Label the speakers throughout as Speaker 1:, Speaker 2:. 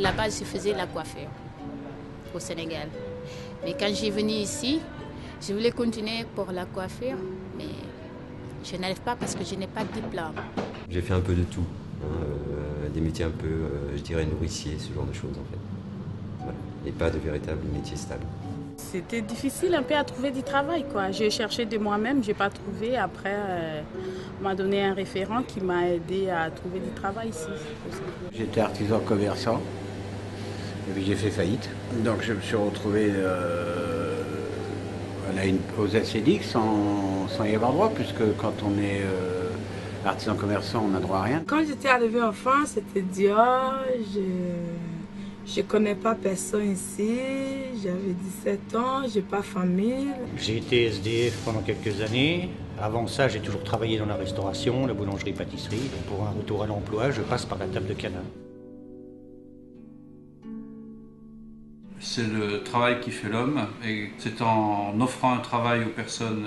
Speaker 1: là-bas, je faisais la coiffure au Sénégal. Mais quand j'ai venu ici, je voulais continuer pour la coiffure, mais je n'arrive pas parce que je n'ai pas de diplôme.
Speaker 2: J'ai fait un peu de tout, des métiers un peu, je dirais, nourriciers, ce genre de choses en fait. Voilà. Et pas de véritable métier stable.
Speaker 3: C'était difficile un peu à trouver du travail, quoi. J'ai cherché de moi-même, j'ai pas trouvé. Après, on m'a donné un référent qui m'a aidé à trouver du travail ici.
Speaker 4: J'étais artisan commerçant et puis j'ai fait faillite. Donc je me suis retrouvé aux SEDIC sans y avoir droit, puisque quand on est artisan commerçant, on n'a droit à rien.
Speaker 5: Quand j'étais arrivée en France, c'était dur. Je connais pas personne ici. J'avais 17 ans, j'ai pas famille.
Speaker 6: J'ai été SDF pendant quelques années. Avant ça, j'ai toujours travaillé dans la restauration, la boulangerie-pâtisserie. Donc pour un retour à l'emploi, je passe par la table de Canaan.
Speaker 7: C'est le travail qui fait l'homme, et c'est en offrant un travail aux personnes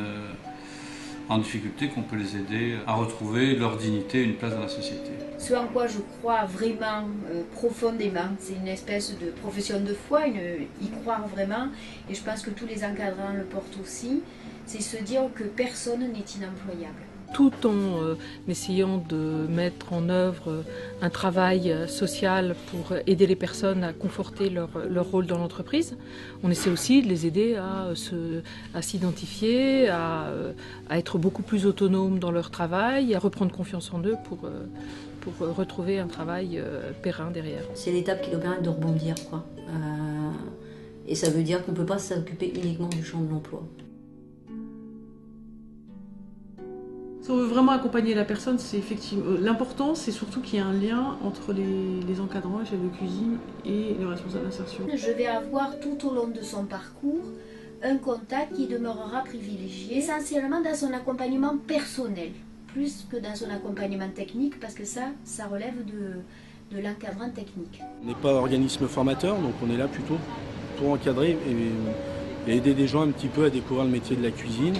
Speaker 7: en difficulté qu'on peut les aider à retrouver leur dignité et une place dans la société.
Speaker 8: Ce en quoi je crois vraiment profondément, c'est une espèce de profession de foi, y croire vraiment, et je pense que tous les encadrants le portent aussi, c'est se dire que personne n'est inemployable.
Speaker 9: Tout en essayant de mettre en œuvre un travail social pour aider les personnes à conforter leur rôle dans l'entreprise, on essaie aussi de les aider à s'identifier, à être beaucoup plus autonomes dans leur travail, à reprendre confiance en eux pour retrouver un travail périn derrière.
Speaker 10: C'est l'étape qui doit permettre de rebondir, quoi. Et ça veut dire qu'on ne peut pas s'occuper uniquement du champ de l'emploi.
Speaker 11: Si on veut vraiment accompagner la personne, c'est effectivement l'important, c'est surtout qu'il y ait un lien entre les encadrants, les chefs de cuisine et les responsables d'insertion.
Speaker 8: Je vais avoir tout au long de son parcours un contact qui demeurera privilégié, essentiellement dans son accompagnement personnel, plus que dans son accompagnement technique, parce que ça relève de l'encadrant technique.
Speaker 12: On n'est pas organisme formateur, donc on est là plutôt pour encadrer et aider des gens un petit peu à découvrir le métier de la cuisine.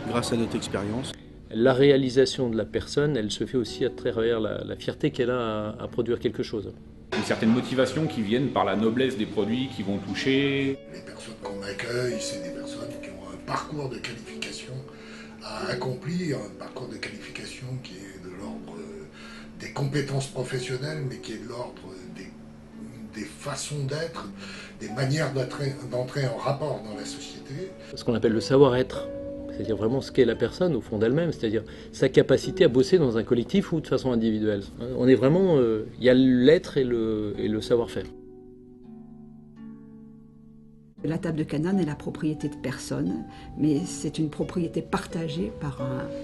Speaker 12: Grâce à notre expérience.
Speaker 13: La réalisation de la personne, elle se fait aussi à travers la fierté qu'elle a à produire quelque chose.
Speaker 14: Une certaine motivation qui viennent par la noblesse des produits qui vont toucher.
Speaker 15: Les personnes qu'on accueille, c'est des personnes qui ont un parcours de qualification à accomplir, un parcours de qualification qui est de l'ordre des compétences professionnelles, mais qui est de l'ordre des façons d'être, des manières d'entrer en rapport dans la société.
Speaker 13: Ce qu'on appelle le savoir-être. C'est-à-dire vraiment ce qu'est la personne au fond d'elle-même, c'est-à-dire sa capacité à bosser dans un collectif ou de façon individuelle. On est vraiment, il y a l'être et le savoir-faire.
Speaker 16: La table de Canaan est la propriété de personne, mais c'est une propriété partagée par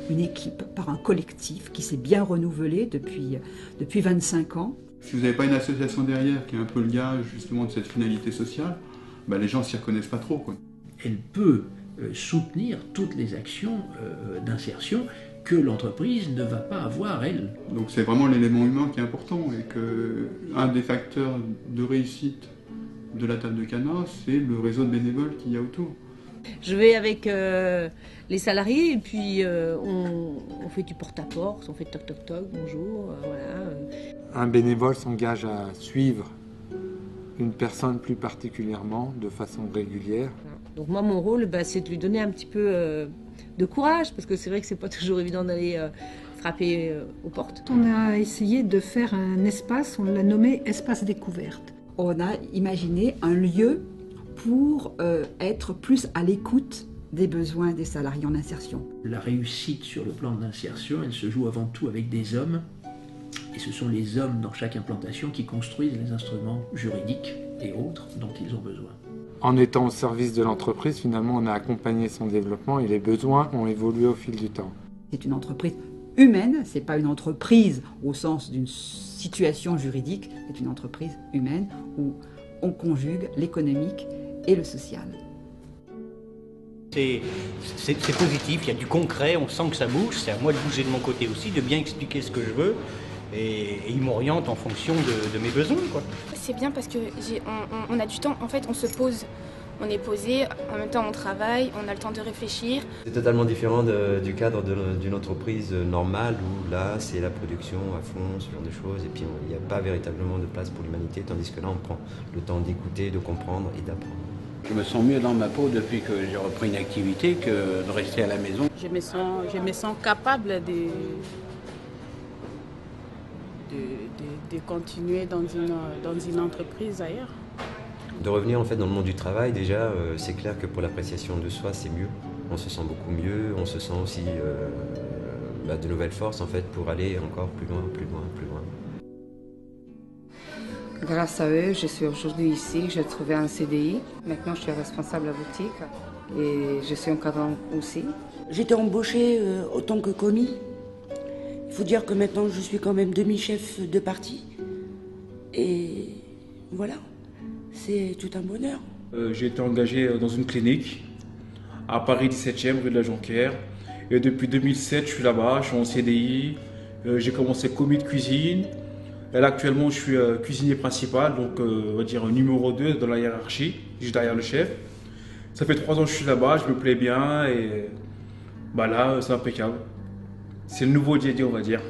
Speaker 16: une équipe, par un collectif qui s'est bien renouvelé depuis 25 ans.
Speaker 17: Si vous n'avez pas une association derrière qui est un peu le gage justement de cette finalité sociale, bah les gens s'y reconnaissent pas trop, quoi.
Speaker 18: Elle peut soutenir toutes les actions d'insertion que l'entreprise ne va pas avoir, elle.
Speaker 17: Donc c'est vraiment l'élément humain qui est important et qu'un des facteurs de réussite de la table de Canaan, c'est le réseau de bénévoles qu'il y a autour.
Speaker 19: Je vais avec les salariés et puis on fait du porte-à-porte, on fait toc-toc-toc, bonjour, voilà.
Speaker 20: Un bénévole s'engage à suivre une personne plus particulièrement de façon régulière.
Speaker 19: Donc moi, mon rôle, c'est de lui donner un petit peu de courage, parce que c'est vrai que c'est pas toujours évident d'aller frapper aux portes.
Speaker 6: On a essayé de faire un espace, on l'a nommé espace découverte.
Speaker 16: On a imaginé un lieu pour être plus à l'écoute des besoins des salariés en insertion.
Speaker 18: La réussite sur le plan d'insertion, elle se joue avant tout avec des hommes, et ce sont les hommes dans chaque implantation qui construisent les instruments juridiques et autres dont ils ont besoin.
Speaker 20: En étant au service de l'entreprise, finalement, on a accompagné son développement et les besoins ont évolué au fil du temps.
Speaker 16: C'est une entreprise humaine, c'est pas une entreprise au sens d'une situation juridique, c'est une entreprise humaine où on conjugue l'économique et le social.
Speaker 6: C'est positif, il y a du concret, on sent que ça bouge, c'est à moi de bouger de mon côté aussi, de bien expliquer ce que je veux, et ils m'orientent en fonction de mes besoins, quoi.
Speaker 21: c'est bien parce que on a du temps. En fait, on se pose. On est posé, en même temps on travaille, on a le temps de réfléchir.
Speaker 2: C'est totalement différent du cadre d'une entreprise normale où là c'est la production à fond, ce genre de choses, et puis il n'y a pas véritablement de place pour l'humanité, tandis que là on prend le temps d'écouter, de comprendre et d'apprendre.
Speaker 4: Je me sens mieux dans ma peau depuis que j'ai repris une activité que de rester à la maison.
Speaker 3: Je me sens capable de continuer dans une entreprise ailleurs.
Speaker 2: De revenir en fait dans le monde du travail, déjà, c'est clair que pour l'appréciation de soi, c'est mieux. On se sent beaucoup mieux, on se sent aussi de nouvelles forces en fait pour aller encore plus loin, plus loin, plus loin.
Speaker 22: Grâce à eux, je suis aujourd'hui ici, j'ai trouvé un CDI. Maintenant, je suis responsable à la boutique et je suis encadrant aussi.
Speaker 23: J'étais embauchée autant que commis. Il faut dire que maintenant, je suis quand même demi-chef de partie. Et voilà. C'est tout un bonheur.
Speaker 14: J'ai été engagé dans une clinique à Paris 17e, rue de la Jonquière. Et depuis 2007, je suis là-bas, je suis en CDI. J'ai commencé commis de cuisine. Et là, actuellement, je suis cuisinier principal, donc on va dire numéro 2 dans la hiérarchie, juste derrière le chef. Ça fait 3 ans que je suis là-bas, je me plais bien et là, c'est impeccable. C'est le nouveau Didier, on va dire.